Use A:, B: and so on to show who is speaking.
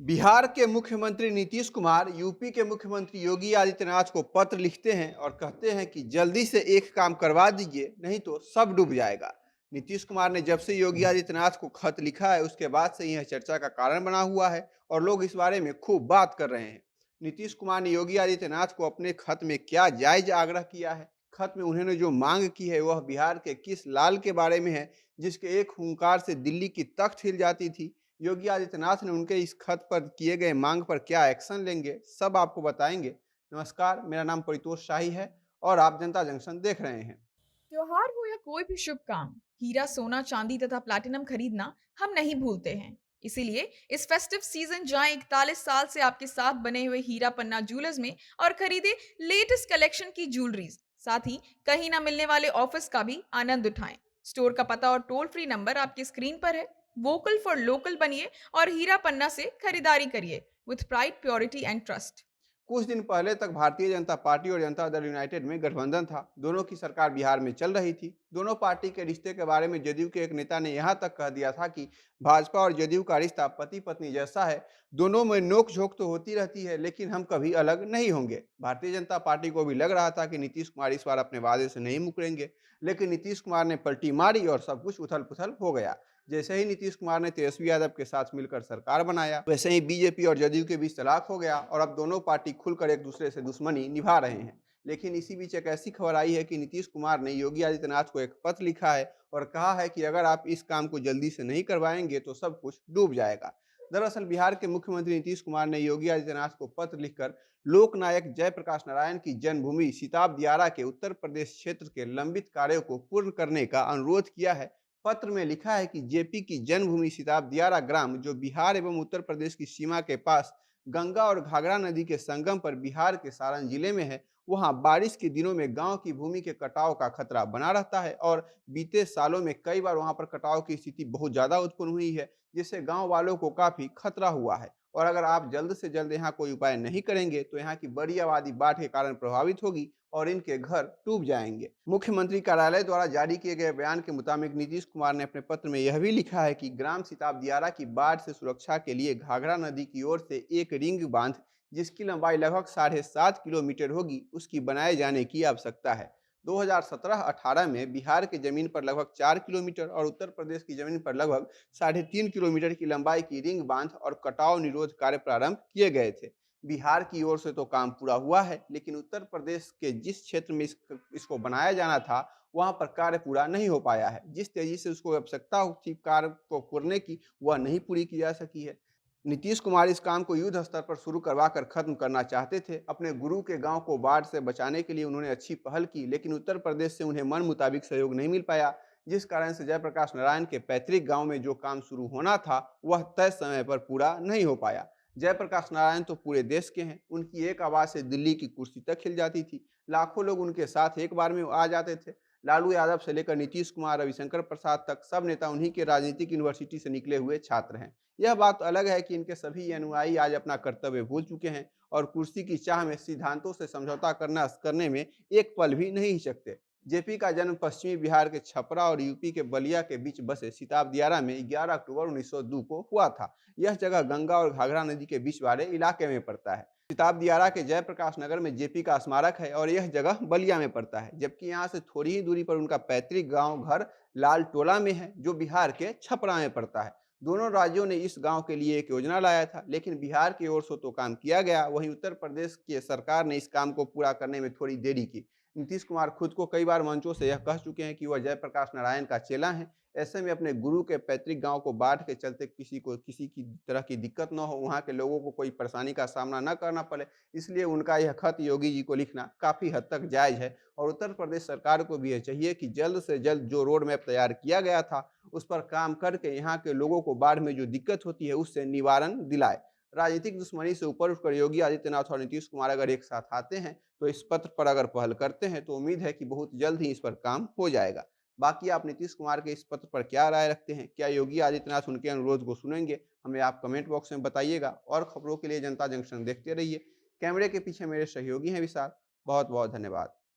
A: बिहार के मुख्यमंत्री नीतीश कुमार यूपी के मुख्यमंत्री योगी आदित्यनाथ को पत्र लिखते हैं और कहते हैं कि जल्दी से एक काम करवा दीजिए, नहीं तो सब डूब जाएगा। नीतीश कुमार ने जब से योगी आदित्यनाथ को खत लिखा है उसके बाद से यह चर्चा का कारण बना हुआ है और लोग इस बारे में खूब बात कर रहे हैं। नीतीश कुमार ने योगी आदित्यनाथ को अपने खत में क्या जायज आग्रह किया है? खत में उन्होंने जो मांग की है वह बिहार के किस लाल के बारे में है जिसके एक हुंकार से दिल्ली की तख्त हिल जाती थी? योगी आदित्यनाथ ने उनके इस खत पर किए गए मांग पर क्या एक्शन लेंगे, सब आपको बताएंगे। नमस्कार, मेरा नाम परितोष शाही है और आप जनता जंक्शन देख रहे हैं।
B: त्योहार हो या कोई भी शुभ काम, हीरा, सोना, चांदी तथा प्लैटिनम खरीदना हम नहीं भूलते हैं। इसीलिए इस फेस्टिव सीजन जाएं 41 साल से आपके साथ बने हुए हीरा पन्ना ज्वेलर्स में और खरीदे लेटेस्ट कलेक्शन की ज्वेलरीज। साथ ही कहीं ना मिलने वाले ऑफर्स का भी आनंद उठाएं। स्टोर का पता और टोल फ्री नंबर आपकी स्क्रीन पर है। वोकल फॉर लोकल बनिए और हीरा पन्ना से खरीदारी करिए with pride, purity and trust.
A: कुछ दिन पहले तक भारतीय जनता पार्टी और जनता दल यूनाइटेड में गठबंधन था। दोनों की सरकार बिहार में चल रही थी। दोनों पार्टी के रिश्ते के बारे में जदयू के एक नेता ने यहाँ तक कह दिया था कि भाजपा और जदयू का रिश्ता पति पत्नी जैसा है। दोनों में नोक झोंक तो होती रहती है, लेकिन हम कभी अलग नहीं होंगे। भारतीय जनता पार्टी को भी लग रहा था कि नीतीश कुमार इस बार अपने वादे से नहीं मुकरेंगे, लेकिन नीतीश कुमार ने पलटी मारी और सब कुछ उथल पुथल हो गया। जैसे ही नीतीश कुमार ने तेजस्वी यादव के साथ मिलकर सरकार बनाया, वैसे ही बीजेपी और जदयू के बीच तलाक हो गया और अब दोनों पार्टी खुलकर एक दूसरे से दुश्मनी निभा रहे हैं। लेकिन इसी बीच एक ऐसी खबर आई है कि नीतीश कुमार ने योगी आदित्यनाथ को एक पत्र लिखा है और कहा है कि अगर आप इस काम को जल्दी से नहीं करवाएंगे तो सब कुछ डूब जाएगा। दरअसल बिहार के मुख्यमंत्री नीतीश कुमार ने योगी आदित्यनाथ को पत्र लिखकर लोकनायक जयप्रकाश नारायण की जन्मभूमि सिताब दियारा के उत्तर प्रदेश क्षेत्र के लंबित कार्यों को पूर्ण करने का अनुरोध किया है। पत्र में लिखा है कि जेपी की जन्मभूमि सिताब दियारा ग्राम, जो बिहार एवं उत्तर प्रदेश की सीमा के पास गंगा और घाघरा नदी के संगम पर बिहार के सारण जिले में है, वहां बारिश के दिनों में गांव की भूमि के कटाव का खतरा बना रहता है और बीते सालों में कई बार वहां पर कटाव की स्थिति बहुत ज्यादा उत्पन्न हुई है, जिससे गांव वालों को काफी खतरा हुआ है। और अगर आप जल्द से जल्द यहाँ कोई उपाय नहीं करेंगे तो यहाँ की बड़ी आबादी बाढ़ के कारण प्रभावित होगी और इनके घर डूब जाएंगे। मुख्यमंत्री कार्यालय द्वारा जारी किए गए बयान के मुताबिक नीतीश कुमार ने अपने पत्र में यह भी लिखा है कि ग्राम सिताब दियारा की बाढ़ से सुरक्षा के लिए घाघरा नदी की ओर से एक रिंग बांध, जिसकी लंबाई लगभग 7.5 किलोमीटर होगी, उसकी बनाए जाने की आवश्यकता है। 2017-18 में बिहार की जमीन पर लगभग 4 किलोमीटर और उत्तर प्रदेश की जमीन पर लगभग 3.5 किलोमीटर की लंबाई की रिंग बांध और कटाव निरोध कार्य प्रारंभ किए गए थे। बिहार की ओर से तो काम पूरा हुआ है, लेकिन उत्तर प्रदेश के जिस क्षेत्र में इसको बनाया जाना था वहां पर कार्य पूरा नहीं हो पाया है। जिस तेजी से उसको आवश्यकता थी कार्य को करने की, वह नहीं पूरी की जा सकी है। नीतीश कुमार इस काम को युद्ध स्तर पर शुरू करवाकर खत्म करना चाहते थे। अपने गुरु के गांव को बाढ़ से बचाने के लिए उन्होंने अच्छी पहल की, लेकिन उत्तर प्रदेश से उन्हें मन मुताबिक सहयोग नहीं मिल पाया, जिस कारण से जयप्रकाश नारायण के पैतृक गांव में जो काम शुरू होना था वह तय समय पर पूरा नहीं हो पाया। जयप्रकाश नारायण तो पूरे देश के हैं, उनकी एक आवाज से दिल्ली की कुर्सी तक हिल जाती थी। लाखों लोग उनके साथ एक बार में आ जाते थे। लालू यादव से लेकर नीतीश कुमार, रविशंकर प्रसाद तक सब नेता उन्हीं के राजनीतिक यूनिवर्सिटी से निकले हुए छात्र हैं। यह बात अलग है कि इनके सभी अनुयायी आज अपना कर्तव्य भूल चुके हैं और कुर्सी की चाह में सिद्धांतों से समझौता करने में एक पल भी नहीं हिचकते। जेपी का जन्म पश्चिमी बिहार के छपरा और यूपी के बलिया के बीच बसे सिताब दियारा में 11 अक्टूबर 1902 को हुआ था। यह जगह गंगा और घाघरा नदी के बीच वाले इलाके में पड़ता है। सिताब दियारा के जयप्रकाश नगर में जेपी का स्मारक है और यह जगह बलिया में पड़ता है, जबकि यहाँ से थोड़ी ही दूरी पर उनका पैतृक गांव घर लाल टोला में है, जो बिहार के छपरा में पड़ता है। दोनों राज्यों ने इस गांव के लिए एक योजना लाया था, लेकिन बिहार की ओर से तो काम किया गया, वहीं उत्तर प्रदेश की सरकार ने इस काम को पूरा करने में थोड़ी देरी की। नीतीश कुमार खुद को कई बार मंचों से यह कह चुके हैं कि वह जयप्रकाश नारायण का चेला है। ऐसे में अपने गुरु के पैतृक गांव को बाढ़ के चलते किसी की तरह की दिक्कत न हो, वहां के लोगों को कोई परेशानी का सामना न करना पड़े, इसलिए उनका यह खत योगी जी को लिखना काफी हद तक जायज है। और उत्तर प्रदेश सरकार को भी यह चाहिए कि जल्द से जल्द जो रोड मैप तैयार किया गया था उस पर काम करके यहाँ के लोगों को बाढ़ में जो दिक्कत होती है उससे निवारण दिलाए। राजनीतिक दुश्मनी से ऊपर उठकर योगी आदित्यनाथ और नीतीश कुमार अगर एक साथ आते हैं तो इस पत्र पर अगर पहल करते हैं तो उम्मीद है कि बहुत जल्द ही इस पर काम हो जाएगा। बाकी आप नीतीश कुमार के इस पत्र पर क्या राय रखते हैं? क्या योगी आदित्यनाथ उनके अनुरोध को सुनेंगे? हमें आप कमेंट बॉक्स में बताइएगा और खबरों के लिए जनता जंक्शन देखते रहिए। कैमरे के पीछे मेरे सहयोगी हैं विशाल। बहुत बहुत धन्यवाद।